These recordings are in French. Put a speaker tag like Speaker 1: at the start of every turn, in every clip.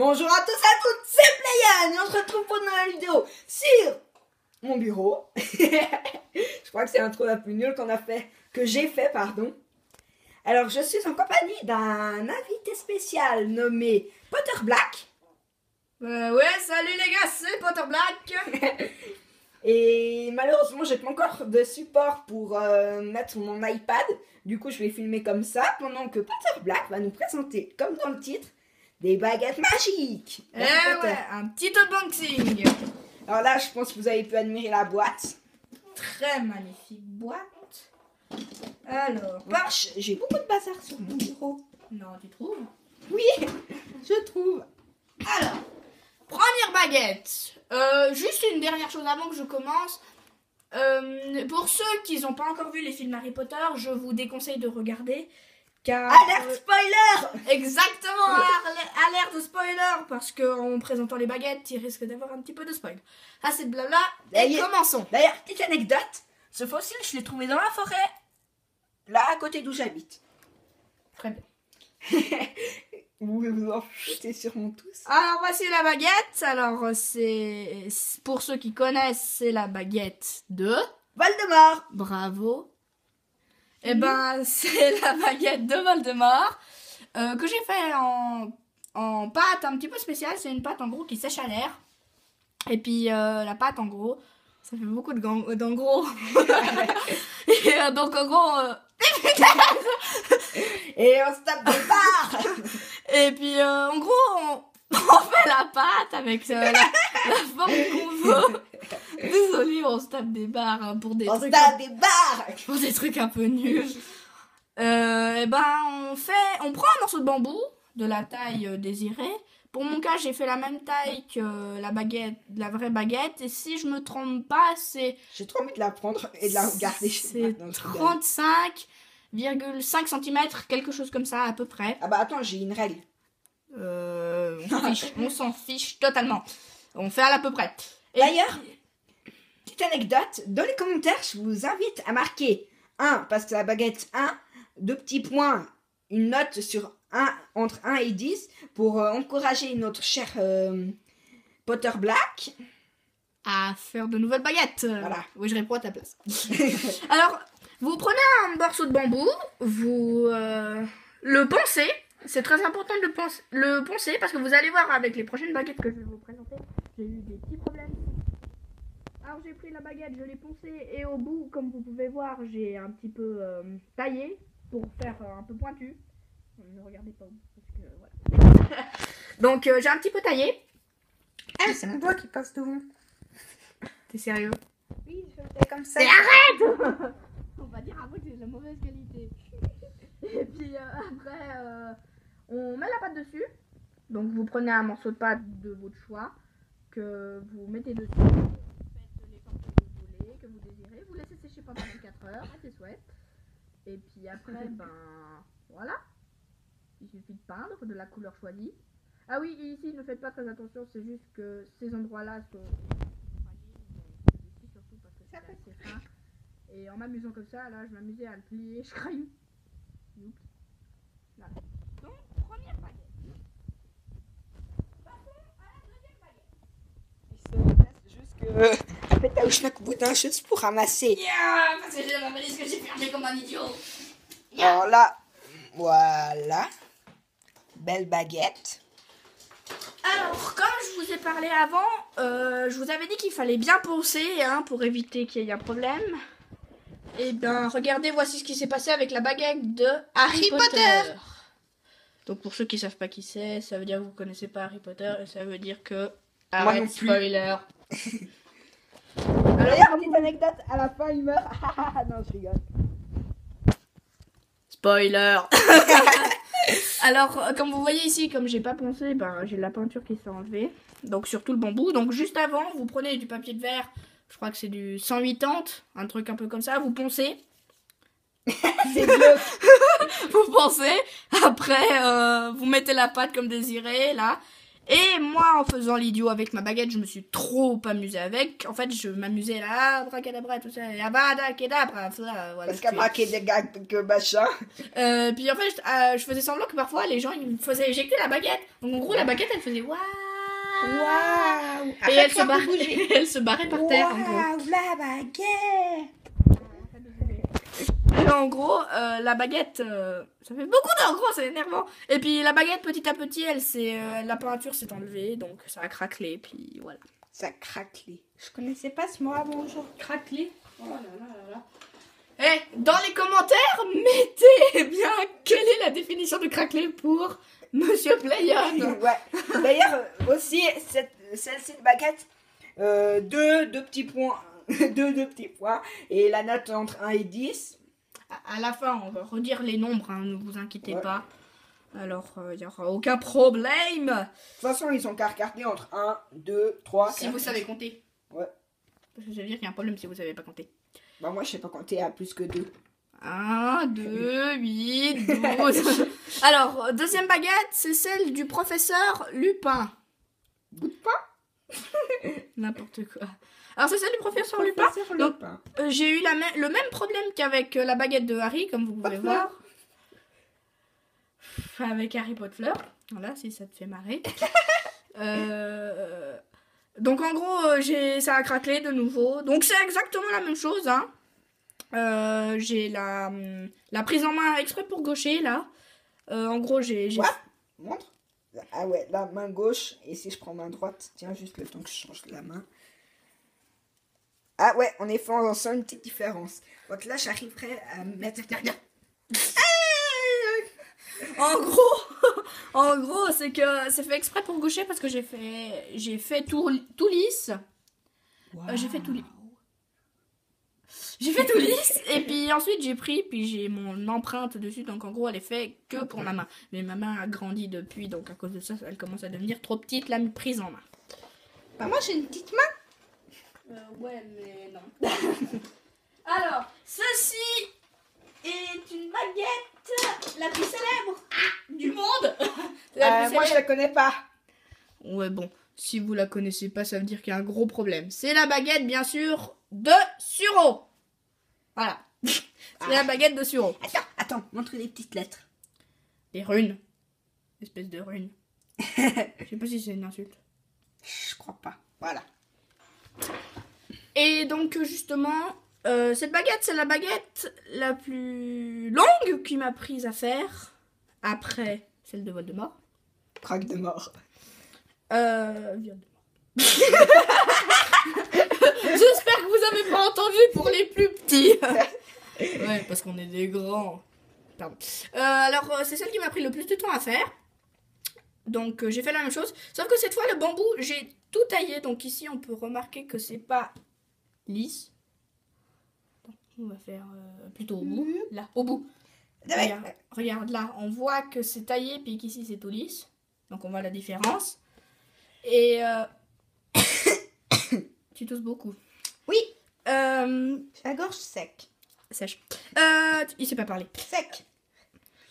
Speaker 1: Bonjour à tous et à toutes, c'est Playan et on se retrouve pour une nouvelle vidéo sur mon bureau. Je crois que c'est l'intro la plus nulle que j'ai fait, pardon. Alors je suis en compagnie d'un invité spécial nommé Potter Black.
Speaker 2: Ouais, salut les gars, c'est Potter Black.
Speaker 1: Et malheureusement j'ai pas encore de support pour mettre sur mon iPad. Du coup je vais filmer comme ça pendant que Potter Black va nous présenter, comme dans le titre, des baguettes magiques.
Speaker 2: Ouais, un petit unboxing.
Speaker 1: Alors là, je pense que vous avez pu admirer la boîte.
Speaker 2: Très magnifique boîte. Alors,
Speaker 1: j'ai beaucoup de bazar sur mon bureau.
Speaker 2: non, tu trouves?
Speaker 1: Oui, je trouve.
Speaker 2: Alors, première baguette. Juste une dernière chose avant que je commence. Pour ceux qui n'ont pas encore vu les films Harry Potter, je vous déconseille de regarder. Car,
Speaker 1: Alerte spoiler.
Speaker 2: Exactement, alerte spoiler, parce qu'en présentant les baguettes, il risque d'avoir un petit peu de spoil. Assez de blabla, et commençons.
Speaker 1: D'ailleurs, petite anecdote, ce fossile, je l'ai trouvé dans la forêt, là à côté d'où j'habite.
Speaker 2: Très bien.
Speaker 1: Vous pouvez vous en foutre sur mon tous.
Speaker 2: Alors voici la baguette. Alors c'est, pour ceux qui connaissent, c'est la baguette de
Speaker 1: Voldemort.
Speaker 2: Bravo. Et ben c'est la baguette de Voldemort que j'ai fait en pâte un petit peu spéciale. C'est une pâte en gros qui sèche à l'air. Et puis la pâte en gros, ça fait beaucoup d'en gros. Et donc en gros...
Speaker 1: Et on se tape des barres.
Speaker 2: Et puis en gros on fait la pâte avec la forme qu'on veut. Désolée, on se tape des barres hein, pour des trucs. Pour des trucs un peu nuls. Et ben on prend un morceau de bambou de la taille désirée. Pour mon cas, j'ai fait la même taille que la baguette, la vraie baguette. Et si je me trompe pas, c'est...
Speaker 1: J'ai trop envie de la prendre et de la regarder chez moi.
Speaker 2: C'est 35,5 cm, quelque chose comme ça à peu près.
Speaker 1: Ah bah attends, j'ai une règle.
Speaker 2: On s'en fiche totalement. On fait à peu près.
Speaker 1: D'ailleurs, petite anecdote, dans les commentaires, je vous invite à marquer 1, parce que la baguette 1, 2 petits points, une note sur 1, entre 1 et 10, pour encourager notre cher Potter Black
Speaker 2: à faire de nouvelles baguettes.
Speaker 1: Voilà.
Speaker 2: Oui, je réponds à ta place. Alors, vous prenez un morceau de bambou, vous le poncez. C'est très important de le poncer parce que vous allez voir avec les prochaines baguettes que je vais vous présenter, j'ai eu des petits problèmes. Alors j'ai pris la baguette, je l'ai poncée et au bout, comme vous pouvez voir, j'ai un petit peu taillé pour faire un peu pointu. Ne regardez pas parce que voilà. Donc j'ai un petit peu taillé.
Speaker 1: Ah, c'est mon doigt qui passe devant.
Speaker 2: T'es sérieux?
Speaker 1: Oui, je fais comme ça.
Speaker 2: Mais arrête. On va dire après que c'est de la mauvaise qualité. Et puis après, on met la pâte dessus. Donc vous prenez un morceau de pâte de votre choix que vous mettez dessus. Vous faites les formes que vous voulez, que vous désirez. Vous laissez sécher pendant 24 heures, c'est chouette. Et puis après, ben voilà. Il suffit de peindre de la couleur choisie. Ah oui, ici ne faites pas très attention, c'est juste que ces endroits-là sont ici surtout parce que c'est assez fin. Et en m'amusant comme ça, là je m'amusais à le plier, je crains. Voilà. Donc, première baguette. Passons à la deuxième baguette.
Speaker 1: Il se laisse jusque pétaouchnac boutin juste pour ramasser.
Speaker 2: Yeah, parce que j'ai la valise que j'ai fermée comme un idiot.
Speaker 1: Yeah. Alors là, voilà. Belle baguette.
Speaker 2: Alors, comme je vous ai parlé avant, je vous avais dit qu'il fallait bien poncer hein, pour éviter qu'il y ait un problème. Et bien, regardez, voici ce qui s'est passé avec la baguette de Harry Potter. Donc, pour ceux qui savent pas qui c'est, ça veut dire que vous connaissez pas Harry Potter et ça veut dire que... Arrête, spoiler.
Speaker 1: D'ailleurs, petite anecdote, à la fin, il meurt. Non, je rigole.
Speaker 2: Spoiler. Alors, comme vous voyez ici, comme j'ai pas poncé, ben, j'ai de la peinture qui s'est enlevée. Donc, sur tout le bambou. Donc, juste avant, vous prenez du papier de verre. Je crois que c'est du 180, un truc un peu comme ça. Vous poncez.
Speaker 1: C'est bleu.
Speaker 2: Vous poncez. Après, vous mettez la pâte comme désiré, là. Et moi, en faisant l'idiot avec ma baguette, je me suis trop amusée avec. En fait, je m'amusais là, abracadabra, tout ça, abada, kedabra, voilà.
Speaker 1: Parce qu'abracadabra, que machin.
Speaker 2: Puis en fait, je faisais semblant que parfois les gens ils me faisaient éjecter la baguette. Donc en gros, la baguette elle faisait waouh.
Speaker 1: Waouh.
Speaker 2: Et elle se barrait par terre. En gros.
Speaker 1: Waouh, la baguette.
Speaker 2: Et en gros, la baguette, ça fait beaucoup d'en gros, c'est énervant. Et puis la baguette, petit à petit, la peinture s'est enlevée, donc ça a craquelé, puis voilà.
Speaker 1: Ça a craquelé. Je connaissais pas ce mot avant aujourd'hui.
Speaker 2: Craquelé. Oh là là là là. Eh, dans les commentaires, mettez bien quelle est la définition de craquelé pour Monsieur Playon.
Speaker 1: Ouais. D'ailleurs, aussi, celle-ci de baguette, deux petits points. deux petits points. Et la note entre 1 et 10.
Speaker 2: À la fin, on va redire les nombres, hein, ne vous inquiétez pas. Alors, il n'y aura aucun problème.
Speaker 1: De toute façon, ils sont cartés entre 1, 2, 3,
Speaker 2: si vous savez compter.
Speaker 1: Ouais.
Speaker 2: Parce que ça veut dire qu'il y a un problème si vous savez pas compter.
Speaker 1: Bah moi, je sais pas compter à plus que 2.
Speaker 2: 1, 2, 8, 12. Alors, deuxième baguette, c'est celle du professeur Lupin.
Speaker 1: Bout de pain.
Speaker 2: N'importe quoi. Alors, c'est celle du professeur Lupin. Donc, j'ai eu le même problème qu'avec la baguette de Harry, comme vous pouvez voir. Avec Harry Potter. Voilà, si ça te fait marrer. Donc, en gros, ça a craquelé de nouveau. Donc, c'est exactement la même chose, hein. J'ai la prise en main exprès pour gaucher, là. En gros, j'ai...
Speaker 1: What? Montre. Ah ouais, la main gauche. Et si je prends main droite, tiens, juste le temps que je change la main. Ah ouais, en effet, on sent une petite différence. Donc là, j'arriverai à mettre...
Speaker 2: En gros, c'est que c'est fait exprès pour gaucher parce que j'ai fait tout lisse.
Speaker 1: Wow.
Speaker 2: J'ai fait tout lisse et puis ensuite j'ai pris puis j'ai mon empreinte dessus, donc en gros elle est faite que pour ma main. Mais ma main a grandi depuis, donc à cause de ça elle commence à devenir trop petite la prise en main.
Speaker 1: Bah moi j'ai une petite main.
Speaker 2: Ouais mais non. Alors ceci est une baguette la plus célèbre du monde.
Speaker 1: Moi je la connais pas.
Speaker 2: Ouais bon, si vous la connaissez pas ça veut dire qu'il y a un gros problème. C'est la baguette bien sûr de Suro. Voilà. C'est la baguette de Suro.
Speaker 1: Attends, montre les petites lettres.
Speaker 2: Des runes. Espèce de runes. Je sais pas si c'est une insulte.
Speaker 1: Je crois pas. Voilà.
Speaker 2: Et donc justement, cette baguette, c'est la baguette la plus longue qui m'a prise à faire. Après celle de Voldemort.
Speaker 1: Craque de mort.
Speaker 2: Viande de mort. J'espère que vous avez pas entendu pour les plus petits. Ouais, parce qu'on est des grands. Pardon. Alors, c'est celle qui m'a pris le plus de temps à faire. Donc, j'ai fait la même chose. Sauf que cette fois, le bambou, j'ai tout taillé. Donc ici, on peut remarquer que c'est pas lisse. On va faire plutôt au bout. Là, au bout. Regarde là, on voit que c'est taillé, puis qu'ici, c'est tout lisse. Donc, on voit la différence. Et... Tu tousses beaucoup.
Speaker 1: Oui.
Speaker 2: La
Speaker 1: gorge sec.
Speaker 2: Sèche. Il sait pas parler.
Speaker 1: Sec.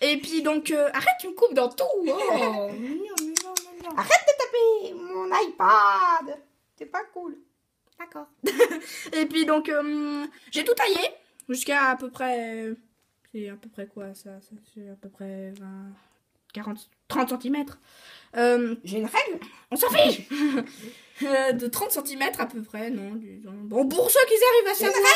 Speaker 2: Et puis donc, arrête, tu me coupes dans tout. Oh.
Speaker 1: Arrête de taper mon iPad. C'est pas cool.
Speaker 2: D'accord. Et puis donc, j'ai tout taillé jusqu'à à peu près... C'est à peu près quoi ça c'est à peu près 20... 40... 30 cm.
Speaker 1: J'ai une règle.
Speaker 2: On s'en fiche. De 30 cm à peu près, non. Bon, pour ceux qui arrivent à savoir,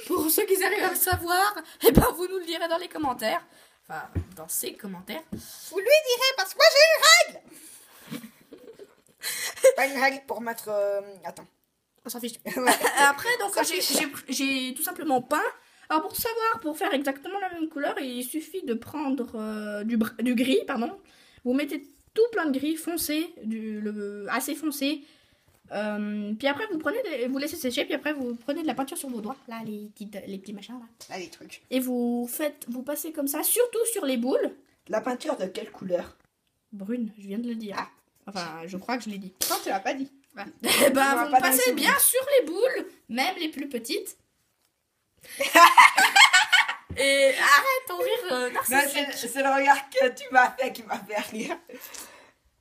Speaker 2: pour ceux qui arrivent à savoir, eh ben vous nous le direz dans les commentaires. Enfin, dans ces commentaires.
Speaker 1: Vous lui direz parce que moi j'ai une règle. Pas une règle pour mettre... Attends.
Speaker 2: On s'en fiche. Après, donc, j'ai tout simplement peint. Alors, pour savoir, pour faire exactement la même couleur, il suffit de prendre du gris, pardon. Vous mettez tout plein de gris foncé, assez foncé. Puis après, vous laissez sécher, puis après, vous prenez de la peinture sur vos doigts. Là, les petits machins, là.
Speaker 1: Là, les trucs.
Speaker 2: Et vous passez comme ça, surtout sur les boules.
Speaker 1: La peinture de quelle couleur?
Speaker 2: Brune, je viens de le dire. Ah. Enfin, je crois que je l'ai dit.
Speaker 1: Non, tu l'as pas dit.
Speaker 2: Ah. Eh ben, vous passez bien sur les boules, même les plus petites. Et arrête ton rire narcissique.
Speaker 1: C'est le regard que tu m'as fait qui m'a fait rire.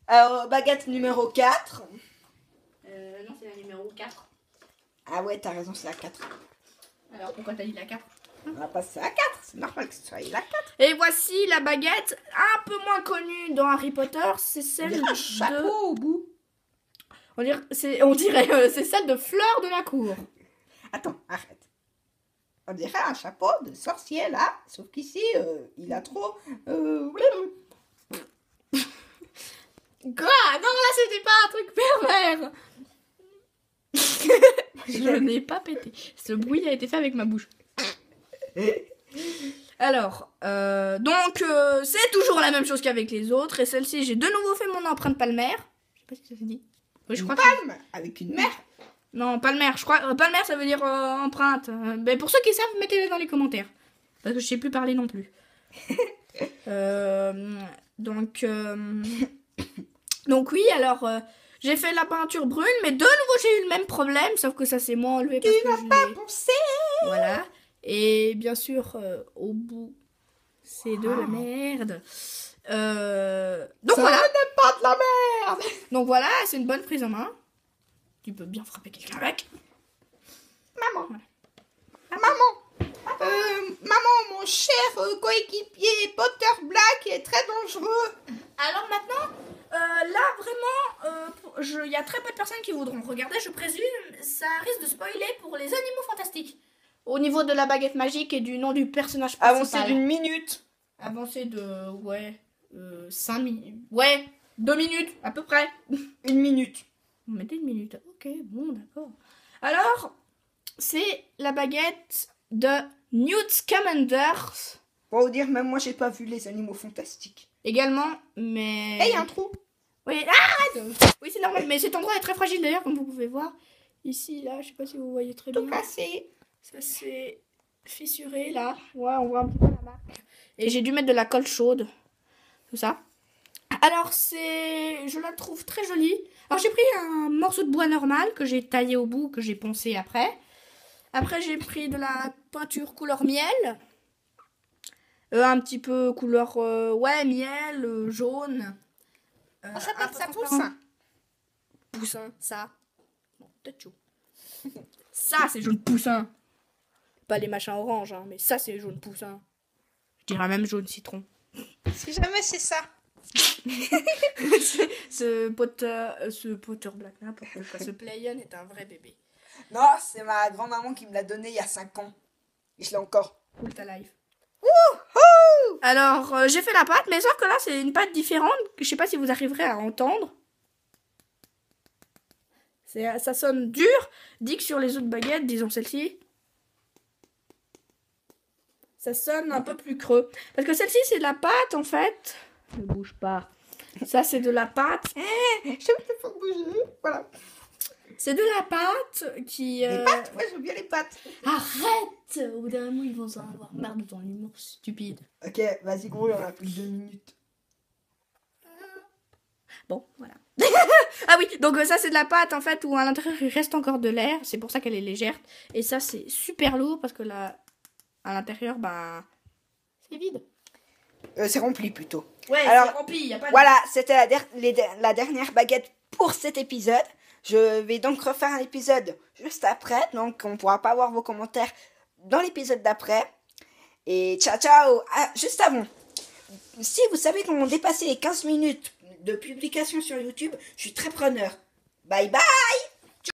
Speaker 1: Alors, baguette numéro 4.
Speaker 2: Non, c'est la numéro 4.
Speaker 1: Ah ouais, t'as raison, c'est la 4.
Speaker 2: Alors, pourquoi t'as dit la 4?
Speaker 1: On va passer à la 4. C'est normal que ce soit la 4.
Speaker 2: Et voici la baguette un peu moins connue dans Harry Potter. C'est celle
Speaker 1: Il y a un chapeau au bout.
Speaker 2: On dirait, c'est celle de Fleur de la Cour.
Speaker 1: Attends, arrête. On dirait un chapeau de sorcier là, sauf qu'ici, il a trop...
Speaker 2: Quoi? Non, là, c'était pas un truc pervers. Je n'ai pas pété. Ce bruit a été fait avec ma bouche. Alors, c'est toujours la même chose qu'avec les autres. Et celle-ci, j'ai de nouveau fait mon empreinte palmaire. Je sais pas si ça se dit. Oui, je crois
Speaker 1: palme avec une mère.
Speaker 2: Non, palmaire, je crois. Palmaire, ça veut dire empreinte. Mais pour ceux qui savent, mettez-le dans les commentaires. Parce que je sais plus parler non plus. Donc oui, alors j'ai fait la peinture brune, mais de nouveau j'ai eu le même problème, sauf que ça s'est moins enlevé parce que
Speaker 1: Tu n'as pas pensé.
Speaker 2: Voilà. Et bien sûr, au bout, c'est de la merde. Donc
Speaker 1: ça
Speaker 2: voilà.
Speaker 1: n'est pas de la merde.
Speaker 2: Donc voilà, c'est une bonne prise en main. Tu peux bien frapper quelqu'un avec.
Speaker 1: Maman. Maman, mon cher coéquipier Potter Black est très dangereux.
Speaker 2: Alors maintenant, là vraiment, il y a très peu de personnes qui voudront regarder, je présume. Ça risque de spoiler pour les animaux fantastiques. Au niveau de la baguette magique et du nom du personnage principal.
Speaker 1: Avancé d'une minute.
Speaker 2: Avancé de, 5 minutes. Ouais, 2 minutes, à peu près.
Speaker 1: 1 minute.
Speaker 2: On mettait 1 minute. Ok, bon, d'accord. Alors, c'est la baguette de Newt Scamander.
Speaker 1: Pour vous dire, même moi, j'ai pas vu les animaux fantastiques.
Speaker 2: Également, mais...
Speaker 1: Et il y a un trou.
Speaker 2: Oui, arrête. Oui, c'est normal, mais cet endroit est très fragile d'ailleurs, comme vous pouvez voir. Ici, là, je sais pas si vous voyez très bien.
Speaker 1: Tout cassé.
Speaker 2: Ça s'est fissuré, là. Ouais, on voit un petit peu la marque. Et j'ai dû mettre de la colle chaude. Tout ça. Alors, je la trouve très jolie. Alors, j'ai pris un morceau de bois normal que j'ai taillé au bout, que j'ai poncé après. Après, j'ai pris de la peinture couleur miel. Un petit peu couleur, miel, jaune.
Speaker 1: On s'appelle ça poussin.
Speaker 2: Poussin, ça. Bon, peut-être chaud. Ça, c'est jaune poussin. Pas les machins orange, hein, mais ça, c'est jaune poussin. Je dirais même jaune citron.
Speaker 1: Si jamais c'est ça.
Speaker 2: ce Potter Black, n'importe quoi. Ce Playon est un vrai bébé.
Speaker 1: Non, c'est ma grand-maman qui me l'a donné il y a 5 ans. Et je l'ai encore.
Speaker 2: Cool ta life.
Speaker 1: Wouhou!
Speaker 2: Alors, j'ai fait la pâte, mais sauf que là, c'est une pâte différente. Je sais pas si vous arriverez à entendre. Ça sonne dur. Dit que sur les autres baguettes, disons celle-ci, ça sonne un peu plus creux. Parce que celle-ci, c'est de la pâte, en fait. Ne bouge pas. Ça, c'est de la pâte.
Speaker 1: Je ne pas bouger. Voilà.
Speaker 2: C'est de la pâte qui...
Speaker 1: Les pâtes? Ouais, j'aime bien les pâtes.
Speaker 2: Arrête! Au bout d'un moment, ils vont en avoir marre de ton humour stupide.
Speaker 1: Ok, vas-y, gros, on a plus de 2 minutes.
Speaker 2: Bon, voilà. Ah oui, donc ça, c'est de la pâte, en fait, où à l'intérieur, il reste encore de l'air. C'est pour ça qu'elle est légère. Et ça, c'est super lourd, parce que là, à l'intérieur, c'est vide.
Speaker 1: C'est rempli, plutôt.
Speaker 2: Ouais,
Speaker 1: alors,
Speaker 2: c'est rempli, y a pas de...
Speaker 1: Voilà, c'était la dernière baguette pour cet épisode. Je vais donc refaire un épisode juste après. Donc, on pourra pas voir vos commentaires dans l'épisode d'après. Et ciao, ciao. Ah, juste avant. Si vous savez qu'on dépassé les 15 minutes de publication sur YouTube, je suis très preneur. Bye bye.